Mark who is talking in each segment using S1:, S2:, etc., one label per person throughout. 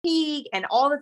S1: fatigue and all the.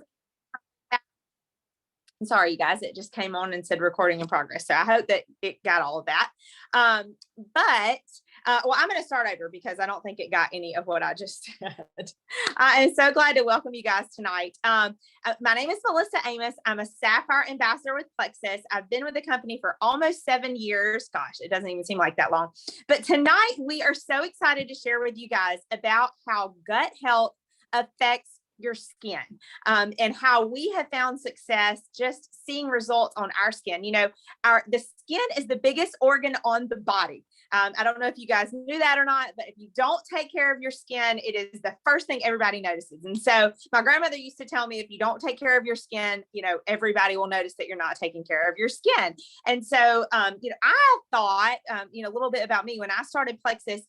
S1: I'm sorry, you guys, it just came on and said recording in progress. So I hope that it got all of that. Well, I'm going to start over because I don't think it got any of what I just said. I am so glad to welcome you guys tonight. My name is Melissa Amos. I'm a Sapphire Ambassador with Plexus. I've been with the company for almost 7 years. Gosh, it doesn't even seem like that long. But tonight we are so excited to share with you guys about how gut health affects your skin, and how we have found success just seeing results on our skin. You know, the skin is the biggest organ on the body. I don't know if you guys knew that or not, but if you don't take care of your skin, it is the first thing everybody notices. And so my grandmother used to tell me, if you don't take care of your skin, you know, everybody will notice that you're not taking care of your skin. And so, you know, I thought, you know, a little bit about me when I started Plexus,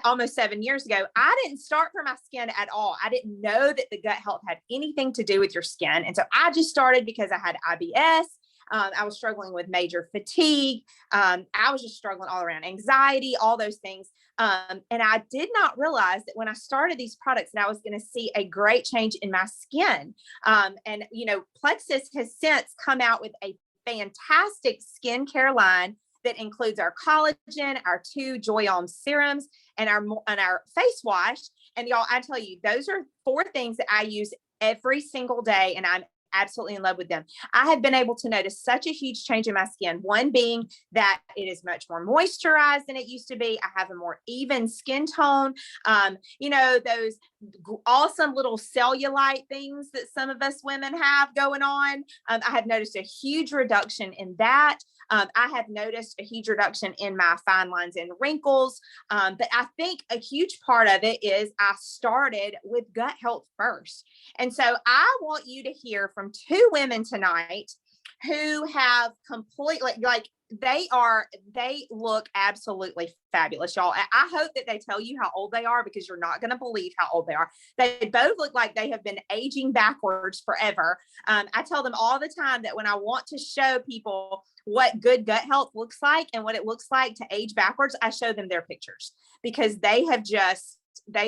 S1: almost 7 years ago. I didn't start for my skin at all. I didn't know that the gut health had anything to do with your skin. And so I just started because I had IBS. I was struggling with major fatigue. I was just struggling all around, anxiety, all those things. And I did not realize that when I started these products that I was going to see a great change in my skin. And, you know, Plexus has since come out with a fantastic skincare line that includes our collagen, our 2 Joy-On serums, and our face wash. And y'all, I tell you, those are 4 things that I use every single day, and I'm absolutely in love with them. I have been able to notice such a huge change in my skin. One being that it is much more moisturized than it used to be. I have a more even skin tone. You know, those awesome little cellulite things that some of us women have going on. I have noticed a huge reduction in that. I have noticed a huge reduction in my fine lines and wrinkles. But I think a huge part of it is I started with gut health first. And so I want you to hear from 2 women tonight who have completely, like, they look absolutely fabulous, y'all. I hope that they tell you how old they are, because you're not going to believe how old they are. They both look like they have been aging backwards forever. I tell them all the time that when I want to show people what good gut health looks like and what it looks like to age backwards, I show them their pictures, because they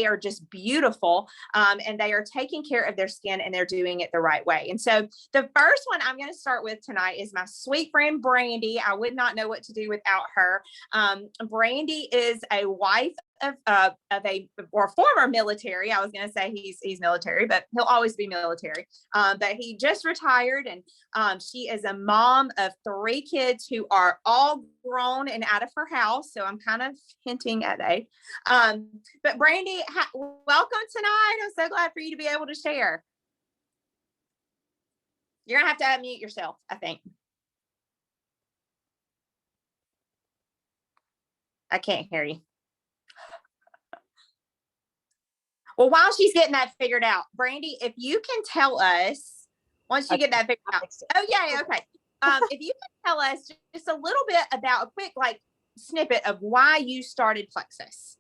S1: are just beautiful, and they are taking care of their skin, and they're doing it the right way. And so the first one I'm going to start with tonight is my sweet friend Brandy. I would not know what to do without her. Brandy is a wife of a former military. I was going to say he's military, but he'll always be military. But he just retired, and she is a mom of 3 kids who are all grown and out of her house. So I'm kind of hinting at age. But Brandy, welcome tonight. I'm so glad for you to be able to share. You're gonna have to unmute yourself, I think. I can't hear you. Well, while she's getting that figured out, Brandy, if you can tell us, once you get that figured out. Oh, yeah, okay. If you can tell us just a little bit about a quick, like, snippet of why you started Plexus.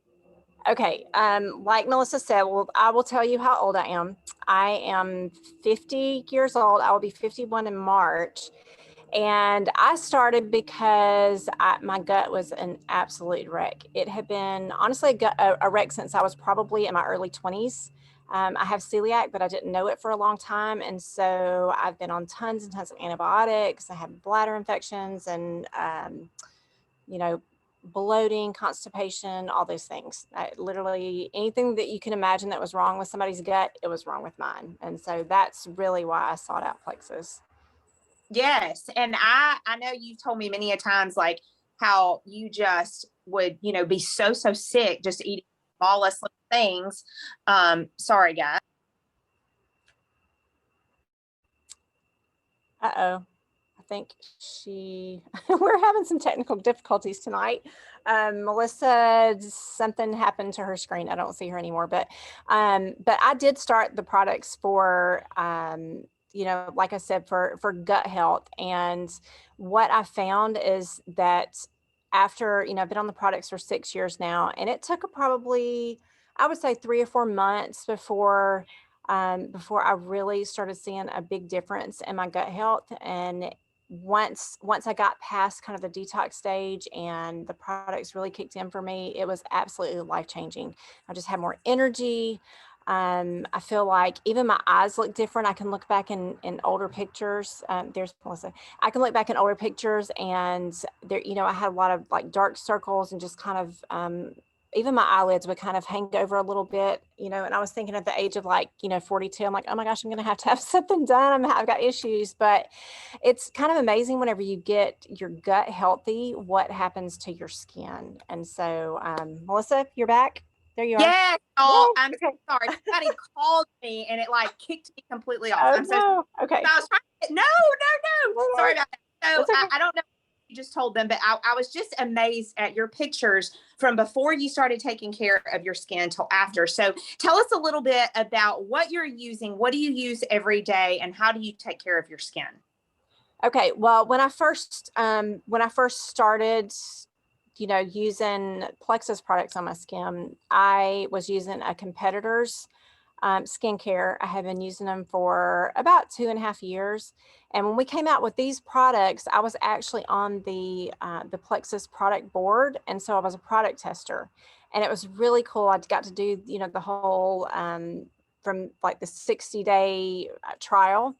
S2: Okay, like Melissa said, well, I will tell you how old I am. I am 50 years old. I will be 51 in March. And I started because my gut was an absolute wreck. It had been, honestly, a wreck since I was probably in my early 20s. I have celiac, but I didn't know it for a long time. And so I've been on tons and tons of antibiotics. I have bladder infections and, you know, bloating, constipation, all those things. Literally anything that you can imagine that was wrong with somebody's gut, it was wrong with mine. And so that's really why I sought out Plexus.
S1: Yes. And I know you've told me many a times, like, how you just would, you know, be so sick just eating smallest little things. Sorry, guys.
S2: Uh-oh. I think we're having some technical difficulties tonight. Melissa, something happened to her screen. I don't see her anymore, but I did start the products for, you know, like I said, for gut health. And what I found is that after, you know, I've been on the products for 6 years now, and it took probably, I would say 3 or 4 months before I really started seeing a big difference in my gut health. And once I got past kind of the detox stage and the products really kicked in for me, it was absolutely life-changing. I just had more energy. I feel like even my eyes look different. I can look back in older pictures. There's Melissa. I can look back in older pictures and there, you know, I had a lot of like dark circles and just kind of, even my eyelids would kind of hang over a little bit, you know, and I was thinking at the age of like, you know, 42, I'm like, oh my gosh, I'm going to have something done. I've got issues, but it's kind of amazing whenever you get your gut healthy, what happens to your skin. And so, Melissa, you're back. There you are.
S1: Yes, oh, I'm
S2: Okay.
S1: sorry. Somebody called me and it like kicked me completely off.
S2: Oh
S1: I'm so sorry.
S2: no. Okay.
S1: I was trying to, no. Sorry about that. So
S2: That's okay.
S1: I don't know if you just told them, but I was just amazed at your pictures from before you started taking care of your skin till after. So tell us a little bit about what you're using. What do you use every day and how do you take care of your skin?
S2: Okay. Well, when I first started, you know, using Plexus products on my skin, I was using a competitor's skincare. I have been using them for about 2.5 years. And when we came out with these products, I was actually on the Plexus product board. And so I was a product tester and it was really cool. I got to do, you know, the whole, from like the 60-day trial.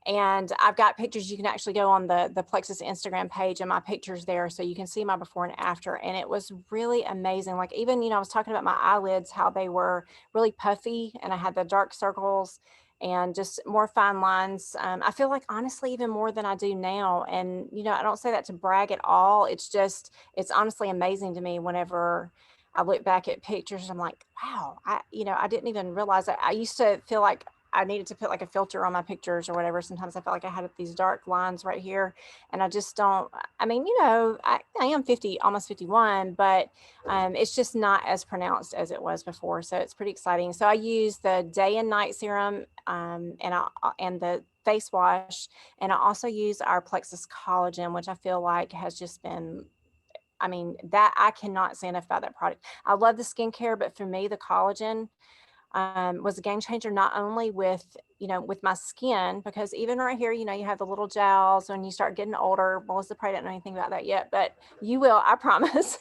S2: And I've got pictures. You can actually go on the Plexus Instagram page and my pictures there. So you can see my before and after. And it was really amazing. Like even, you know, I was talking about my eyelids, how they were really puffy and I had the dark circles and just more fine lines. I feel like honestly, even more than I do now. And, you know, I don't say that to brag at all. It's just, it's honestly amazing to me whenever I look back at pictures. I'm like, wow, you know, I didn't even realize that. I used to feel like I needed to put like a filter on my pictures or whatever. Sometimes I felt like I had these dark lines right here and I just don't, I mean, you know, I am 50, almost 51, but it's just not as pronounced as it was before. So it's pretty exciting. So I use the day and night serum and the face wash. And I also use our Plexus collagen, which I feel like has just been, I mean, that I cannot say enough about that product. I love the skincare, but for me, the collagen was a game changer, not only with, you know, with my skin, because even right here, you know, you have the little jowls when you start getting older. Melissa probably didn't know anything about that yet, but you will, I promise.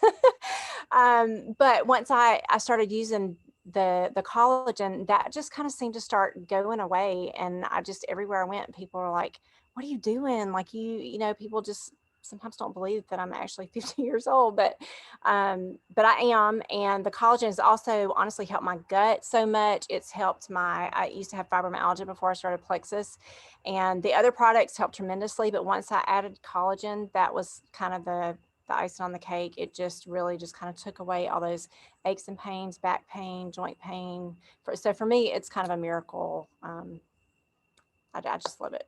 S2: But once I started using the collagen, that just kind of seemed to start going away. And I just, everywhere I went, people were like, what are you doing? Like you know, people just sometimes don't believe that I'm actually 50 years old, but I am. And the collagen has also honestly helped my gut so much. It's helped I used to have fibromyalgia before I started Plexus, and the other products helped tremendously. But once I added collagen, that was kind of the icing on the cake. It just really just kind of took away all those aches and pains, back pain, joint pain. So for me, it's kind of a miracle. I just love it.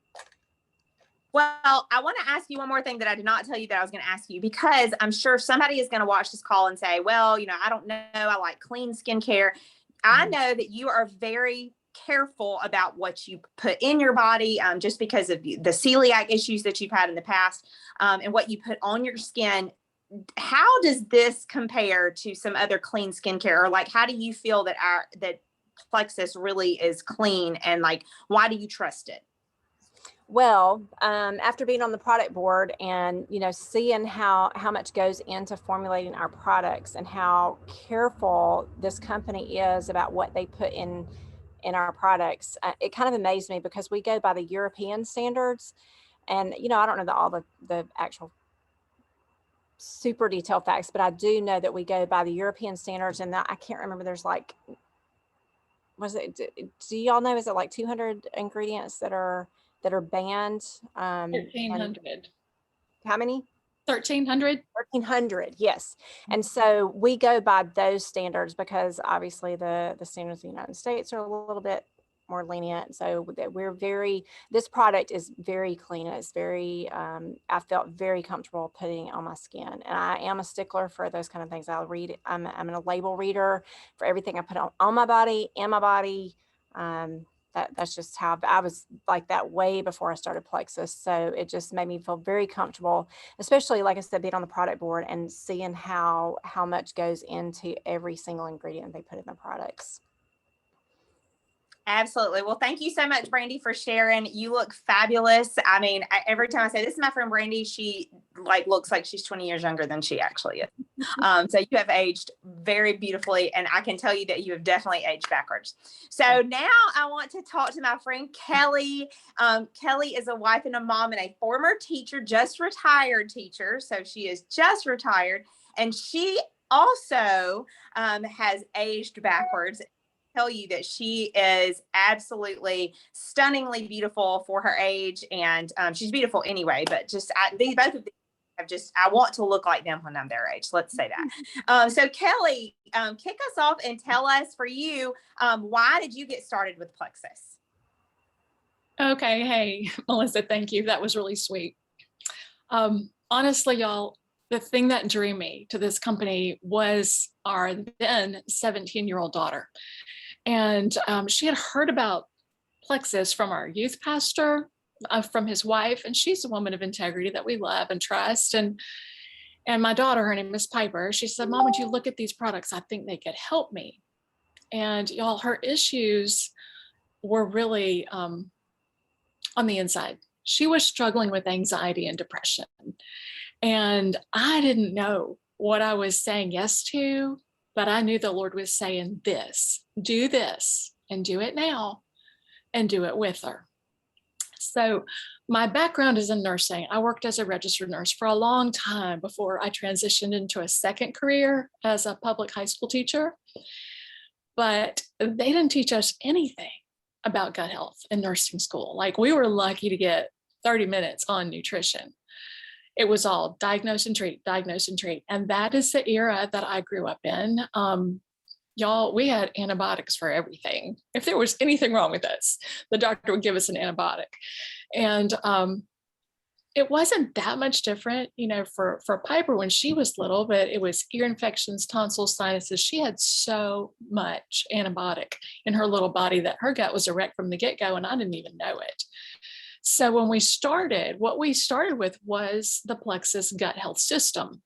S1: Well, I want to ask you one more thing that I did not tell you that I was going to ask you, because I'm sure somebody is going to watch this call and say, well, you know, I don't know, I like clean skincare. I know that you are very careful about what you put in your body, just because of the celiac issues that you've had in the past, and what you put on your skin. How does this compare to some other clean skincare, or like, how do you feel that Plexus really is clean, and like, why do you trust it?
S2: Well, after being on the product board and, you know, seeing how much goes into formulating our products and how careful this company is about what they put in our products, it kind of amazed me because we go by the European standards. And, you know, I don't know all the actual super detailed facts, but I do know that we go by the European standards. And that I can't remember, there's like, do y'all know, is it like 200 ingredients that are banned?
S3: 1,300.
S2: How many?
S3: 1,300.
S2: 1,300, yes. And so we go by those standards because obviously the standards of the United States are a little bit more lenient. So that this product is very clean. It's very, I felt very comfortable putting it on my skin. And I am a stickler for those kind of things. I'll read, I'm a label reader for everything I put on my body, in my body. That's just how I was like that way before I started Plexus. So it just made me feel very comfortable, especially like I said, being on the product board and seeing how much goes into every single ingredient they put in the products.
S1: Absolutely. Well, thank you so much, Brandy, for sharing. You look fabulous. I mean, every time I say this is my friend Brandy, she looks like she's 20 years younger than she actually is. So you have aged very beautifully, and I can tell you that you have definitely aged backwards. So now I want to talk to my friend Kelly. Kelly is a wife and a mom and a former teacher, just retired teacher. So she is just retired, and she also has aged backwards. Tell you that she is absolutely stunningly beautiful for her age, and she's beautiful anyway, but just both of these have I want to look like them when I'm their age. Let's say that. So Kelly, kick us off and tell us, for you, why did you get started with Plexus?
S3: Okay. Hey, Melissa, thank you. That was really sweet. Honestly, y'all, the thing that drew me to this company was our then 17-year-old daughter. And she had heard about Plexus from our youth pastor, from his wife, and she's a woman of integrity that we love and trust. And my daughter, her name is Piper, she said, Mom, would you look at these products? I think they could help me. And y'all, her issues were really on the inside. She was struggling with anxiety and depression. And I didn't know what I was saying yes to, but I knew the Lord was saying do this, and do it now, and do it with her. So my background is in nursing. I worked as a registered nurse for a long time before I transitioned into a second career as a public high school teacher. But they didn't teach us anything about gut health in nursing school. We were lucky to get 30 minutes on nutrition. It was all diagnose and treat, diagnose and treat. And that is the era that I grew up in. Y'all, we had antibiotics for everything. If there was anything wrong with us, the doctor would give us an antibiotic. And it wasn't that much different, for Piper when she was little, but it was ear infections, tonsils, sinuses. She had so much antibiotic in her little body that her gut was a wreck from the get-go, and I didn't even know it. So when what we started with was the Plexus gut health system.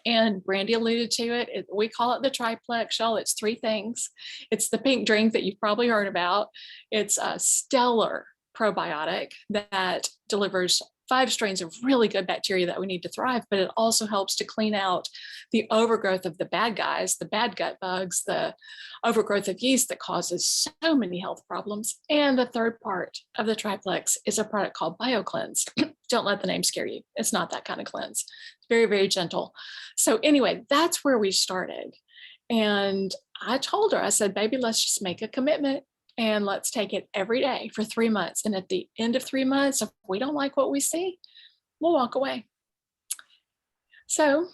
S3: And Brandy alluded to it. We call it the triplex, y'all. It's three things. It's the pink drink that you've probably heard about. It's a stellar probiotic that delivers 5 strains of really good bacteria that we need to thrive, but it also helps to clean out the overgrowth of the bad guys, the bad gut bugs, the overgrowth of yeast that causes so many health problems. And the third part of the triplex is a product called BioCleanse. Don't let the name scare you. It's not that kind of cleanse. It's very, very gentle. So anyway, that's where we started. And I told her, I said, baby, let's just make a commitment. And let's take it every day for 3 months. And at the end of 3 months, if we don't like what we see, we'll walk away. So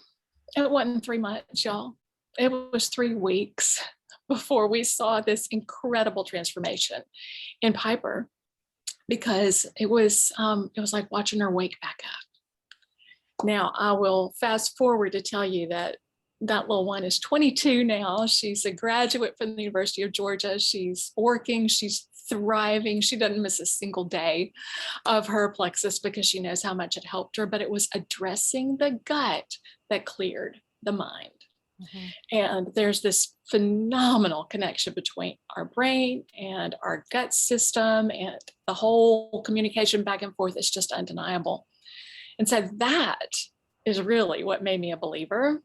S3: it wasn't 3 months, y'all. It was 3 weeks before we saw this incredible transformation in Piper, because it was like watching her wake back up. Now, I will fast forward to tell you that little one is 22 now. She's a graduate from the University of Georgia. She's working, she's thriving. She doesn't miss a single day of her Plexus because she knows how much it helped her, but it was addressing the gut that cleared the mind. Mm-hmm. And there's this phenomenal connection between our brain and our gut system, and the whole communication back and forth is just undeniable. And so that is really what made me a believer.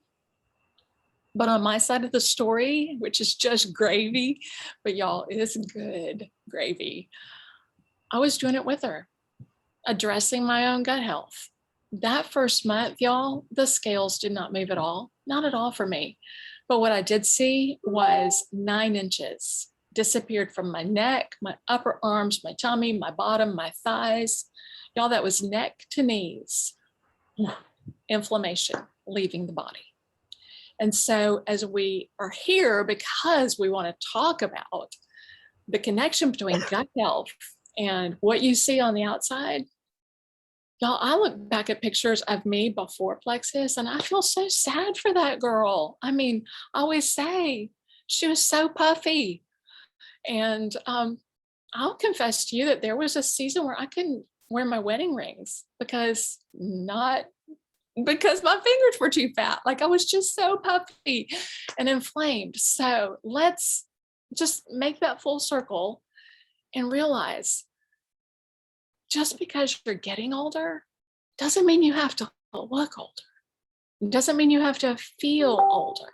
S3: But on my side of the story, which is just gravy, but y'all, it is good gravy, I was doing it with her, addressing my own gut health. That first month, y'all, the scales did not move at all, not at all for me. But what I did see was 9 inches disappeared from my neck, my upper arms, my tummy, my bottom, my thighs. Y'all, that was neck to knees, inflammation leaving the body. And so as we are here, because we want to talk about the connection between gut health and what you see on the outside, y'all, I look back at pictures of me before Plexus and I feel so sad for that girl. I mean, I always say she was so puffy. And I'll confess to you that there was a season where I couldn't wear my wedding rings because my fingers were too fat. I was just so puffy and inflamed. So let's just make that full circle and realize just because you're getting older doesn't mean you have to look older. It doesn't mean you have to feel older.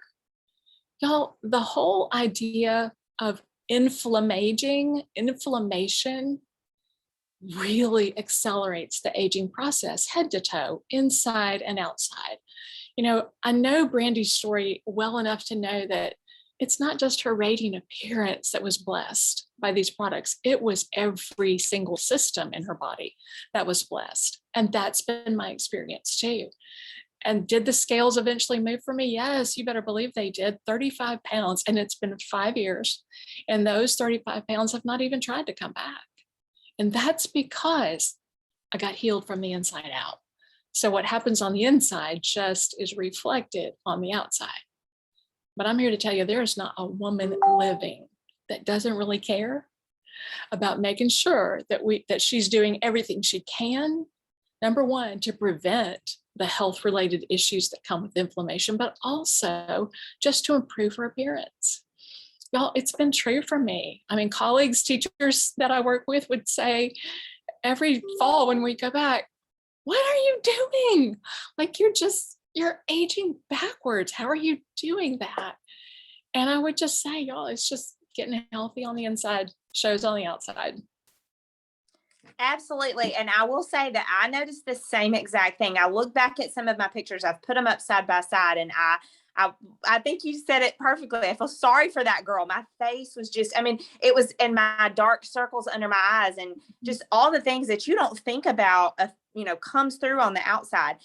S3: Y'all, the whole idea of inflammation really accelerates the aging process, head to toe, inside and outside. You know, I know Brandy's story well enough to know that it's not just her radiant appearance that was blessed by these products. It was every single system in her body that was blessed. And that's been my experience too. And did the scales eventually move for me? Yes, you better believe they did. 35 pounds, and it's been 5 years. And those 35 pounds have not even tried to come back. And that's because I got healed from the inside out. So what happens on the inside just is reflected on the outside. But I'm here to tell you, there is not a woman living that doesn't really care about making sure that she's doing everything she can, number one, to prevent the health-related issues that come with inflammation, but also just to improve her appearance. Y'all, it's been true for me. I mean, colleagues, teachers that I work with would say every fall when we go back, what are you doing? Like, you're aging backwards. How are you doing that? And I would just say, y'all, it's just getting healthy on the inside, shows on the outside.
S1: Absolutely. And I will say that I noticed the same exact thing. I look back at some of my pictures, I've put them up side by side, and I think you said it perfectly. I feel sorry for that girl. My face was just, I mean, it was in my dark circles under my eyes, and just all the things that you don't think about, comes through on the outside.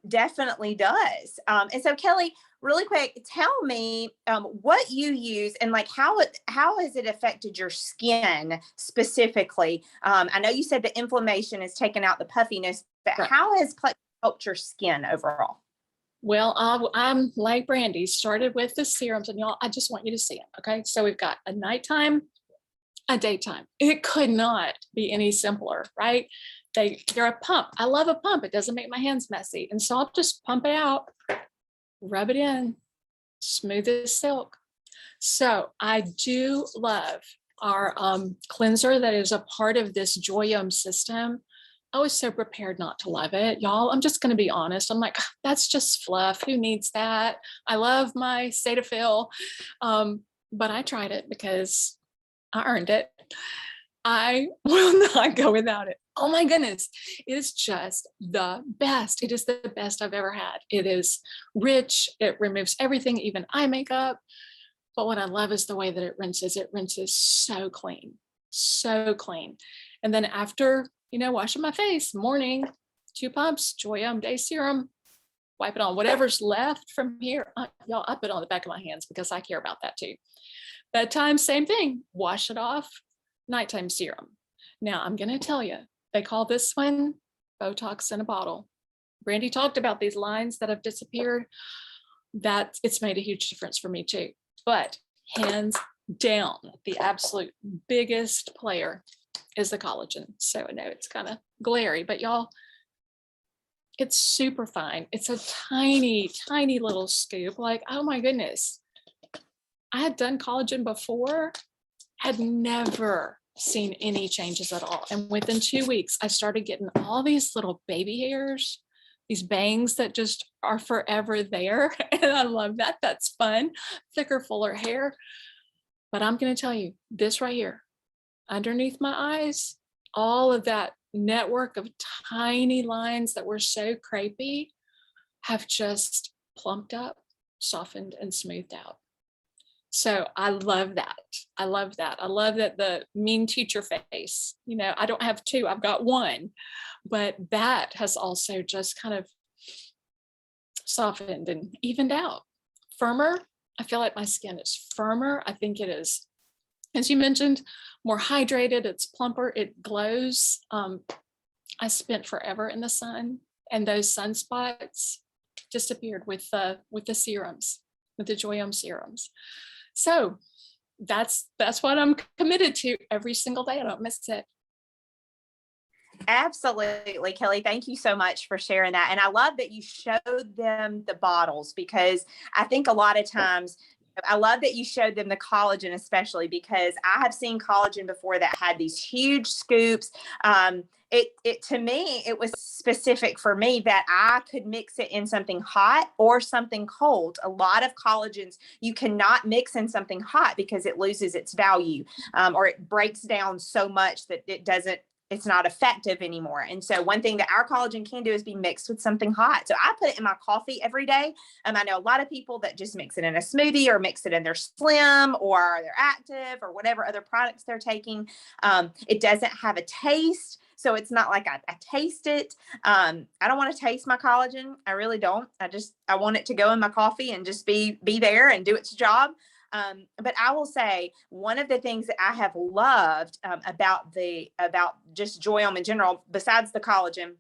S1: Definitely does. And so Kelly, really quick, tell me what you use and like how has it affected your skin specifically? I know you said the inflammation has taken out the puffiness, but
S3: Right.
S1: How has Plex helped your skin overall?
S3: Well, I'm like Brandy, started with the serums, and y'all, I just want you to see them. Okay. So we've got a nighttime, a daytime. It could not be any simpler, right? They're a pump. I love a pump. It doesn't make my hands messy. And so I'll just pump it out, rub it in, smooth as silk. So I do love our cleanser that is a part of this Joyum system. I was so prepared not to love it. Y'all, I'm just going to be honest. I'm like, that's just fluff. Who needs that? I love my Cetaphil. But I tried it because I earned it. I will not go without it. Oh my goodness. It is just the best. It is the best I've ever had. It is rich. It removes everything, even eye makeup. But what I love is the way that it rinses. It rinses so clean, so clean. And then after, washing my face, morning, 2 pumps, Joyum Day Serum, wipe it on whatever's left from here. Y'all, I put it on the back of my hands because I care about that too. Bedtime, same thing, wash it off, nighttime serum. Now I'm going to tell you, they call this one Botox in a bottle. Brandy talked about these lines that have disappeared. That it's made a huge difference for me too. But hands down, the absolute biggest player is the collagen. So I know it's kind of glary, but y'all, it's super fine. It's a tiny, tiny little scoop. Like, oh my goodness. I had done collagen before, had never seen any changes at all. And within 2 weeks, I started getting all these little baby hairs, these bangs that just are forever there. And I love that. That's fun. Thicker, fuller hair. But I'm going to tell you this right here, underneath my eyes, all of that network of tiny lines that were so crepey have just plumped up, softened, and smoothed out. So I love that. I love that. I love that the mean teacher face, I don't have 2, I've got 1, but that has also just kind of softened and evened out. Firmer. I feel like my skin is firmer. I think it is, as you mentioned, more hydrated. It's plumper. It glows. I spent forever in the sun, and those sunspots disappeared with the serums, with the Joyum serums. So that's what I'm committed to every single day. I don't miss it.
S1: Absolutely, Kelly. Thank you so much for sharing that. And I love that you showed them the bottles, because I think a lot of times I love that you showed them the collagen, especially because I have seen collagen before that had these huge scoops. It to me, it was specific for me that I could mix it in something hot or something cold. A lot of collagens you cannot mix in something hot because it loses its value, or it breaks down so much that it's not effective anymore. And so one thing that our collagen can do is be mixed with something hot. So I put it in my coffee every day. I know a lot of people that just mix it in a smoothie or mix it in their Slim or their Active or whatever other products they're taking. It doesn't have a taste. So it's not like I taste it. I don't want to taste my collagen. I really don't. I want it to go in my coffee and just be there and do its job. But I will say one of the things that I have loved about just Joyome in general, besides the collagen,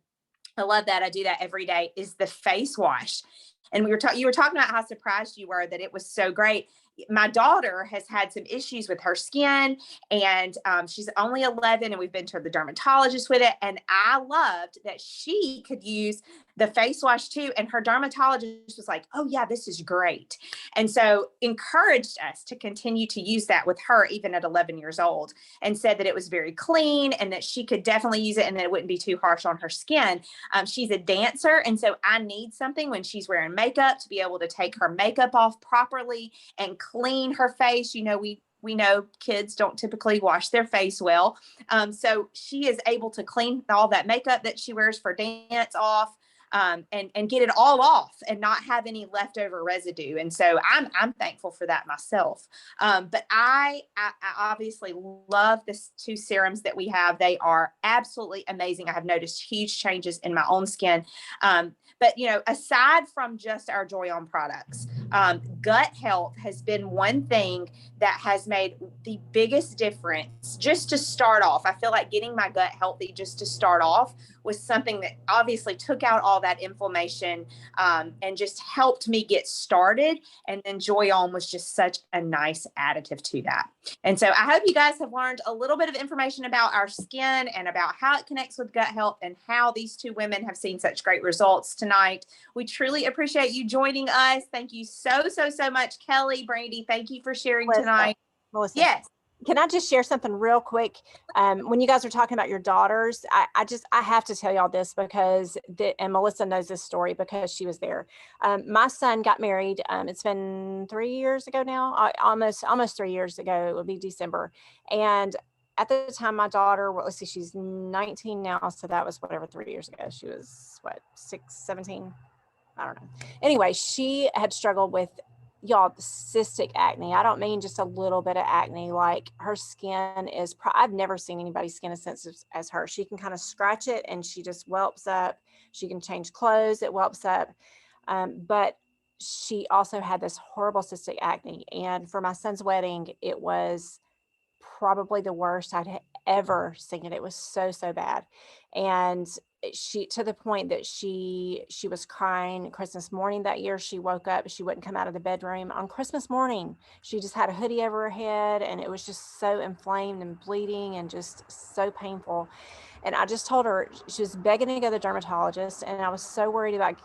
S1: I love that I do that every day, is the face wash. And you were talking about how surprised you were that it was so great. My daughter has had some issues with her skin, and she's only 11, and we've been to the dermatologist with it. And I loved that she could use the face wash too. And her dermatologist was like, "Oh yeah, this is great." And so encouraged us to continue to use that with her, even at 11 years old, and said that it was very clean and that she could definitely use it and that it wouldn't be too harsh on her skin. She's a dancer. And so I need something when she's wearing makeup to be able to take her makeup off properly and clean her face. We know kids don't typically wash their face well. So she is able to clean all that makeup that she wears for dance off. And get it all off and not have any leftover residue. And so I'm thankful for that myself. But I obviously love the two serums that we have. They are absolutely amazing. I have noticed huge changes in my own skin. But aside from just our Joyome products, gut health has been one thing that has made the biggest difference. Just to start off, I feel like getting my gut healthy just to start off was something that obviously took out all that inflammation, and just helped me get started. And then Joyome was just such a nice additive to that. And so I hope you guys have learned a little bit of information about our skin and about how it connects with gut health and how these two women have seen such great results tonight. We truly appreciate you joining us. Thank you so much, Kelly, Brandy. Thank you for sharing tonight.
S2: Melissa.
S1: Yes.
S2: Can I just share something real quick? When you guys are talking about your daughters, I have to tell y'all this because, and Melissa knows this story because she was there. My son got married. It's been 3 years ago now, almost 3 years ago. It will be December. And at the time, my daughter, well, let's see, she's 19 now. So that was 3 years ago. She was 17? I don't know. Anyway, she had struggled with, y'all, cystic acne. I don't mean just a little bit of acne. Like, her skin is, I've never seen anybody's skin as sensitive as her. She can kind of scratch it and she just whelps up. She can change clothes, it whelps up. But she also had this horrible cystic acne. And for my son's wedding, it was probably the worst I'd ever seen it. It was so bad. And she, to the point that she was crying Christmas morning that year. She woke up, she wouldn't come out of the bedroom on Christmas morning. She just had a hoodie over her head, and it was just so inflamed and bleeding and just so painful. And I just told her, she was begging to go to the dermatologist, and I was so worried about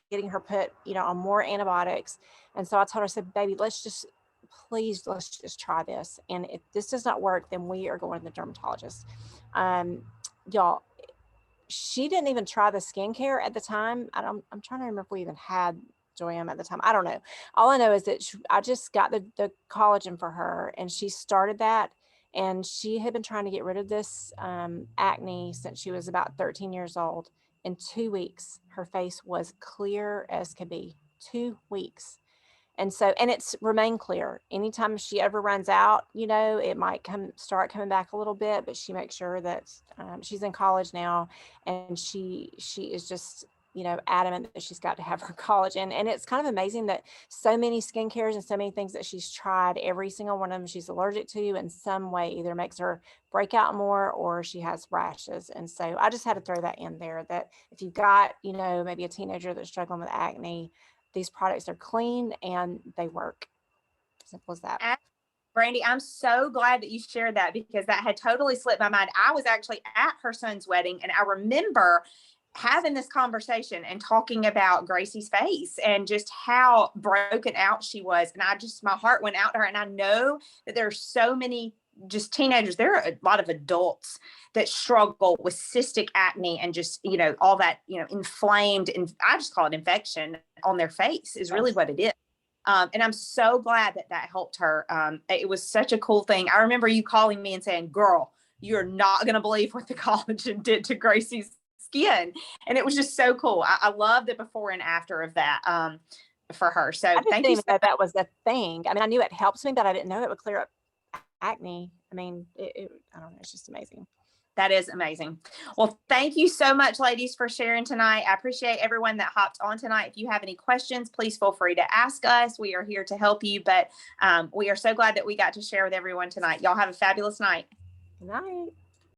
S2: getting her put, on more antibiotics. And so I told her, I said, "Baby, let's just try this. And if this does not work, then we are going to the dermatologist." Y'all, she didn't even try the skincare at the time. I'm trying to remember if we even had Joyome at the time. I don't know. All I know is that I just got the collagen for her, and she started that. And she had been trying to get rid of this acne since she was about 13 years old. In 2 weeks, her face was clear as could be. 2 weeks. And so, and it's remained clear. Anytime she ever runs out, it might start coming back a little bit, but she makes sure that she's in college now, and she is just, adamant that she's got to have her collagen. And it's kind of amazing that so many skincares and so many things that she's tried, every single one of them she's allergic to in some way, either makes her break out more or she has rashes. And so I just had to throw that in there, that if you've got, maybe a teenager that's struggling with acne, these products are clean and they work. Simple as that.
S1: Brandy, I'm so glad that you shared that, because that had totally slipped my mind. I was actually at her son's wedding, and I remember having this conversation and talking about Gracie's face and just how broken out she was. And my heart went out to her. And I know that there are so many just teenagers, there are a lot of adults that struggle with cystic acne and just, all that, inflamed, and I just call it infection on their face is really what it is. And I'm so glad that helped her. It was such a cool thing. I remember you calling me and saying, girl, you're not going to believe what the collagen did to Gracie's skin. And it was just so cool. I love the before and after of that for her. So
S2: thank you. That was the thing. I mean, I knew it helps me, but I didn't know it would clear up acne. I mean, I don't know. It's just amazing.
S1: That is amazing. Well, thank you so much, ladies, for sharing tonight. I appreciate everyone that hopped on tonight. If you have any questions, please feel free to ask us. We are here to help you, but we are so glad that we got to share with everyone tonight. Y'all have a fabulous night.
S2: Good night.